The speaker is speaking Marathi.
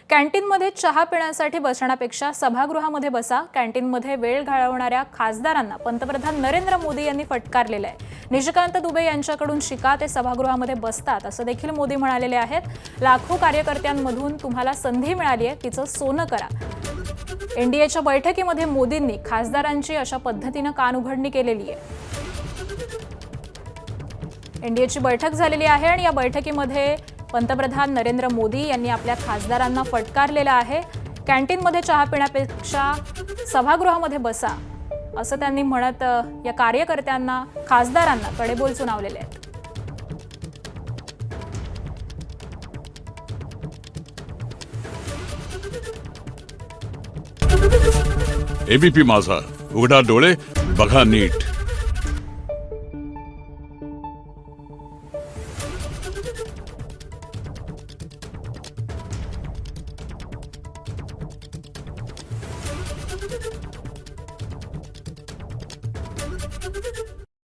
कॅन्टीनमध्ये चहा पिण्यासाठी बसण्यापेक्षा सभागृहामध्ये बसा। कॅन्टीनमध्ये वेळ घालवणाऱ्या खासदारांना पंतप्रधान नरेंद्र मोदी यांनी फटकारलेलं आहे। निशिकांत दुबे यांच्याकडून शिका, ते सभागृहामध्ये बसतात असं देखील मोदी म्हणालेले आहेत। लाखो कार्यकर्त्यांमधून तुम्हाला संधी मिळाली आहे, तिचं सोनं करा। एनडीएच्या बैठकीमध्ये मोदींनी खासदारांची अशा पद्धतीने कानउघडणी केलेली आहे। एनडीएची बैठक झालेली आहे आणि या बैठकीमध्ये पंतप्रधान नरेंद्र मोदी यांनी आपल्या खासदारांना फटकारलेलं आहे। कॅन्टीनमध्ये चहा पिण्यापेक्षा सभागृहामध्ये बसा असं त्यांनी म्हणत या कार्यकर्त्यांना, खासदारांना कडेबोल सुनावलेले आहेत। एबीपी माझा, उघडा डोळे बघा नीट।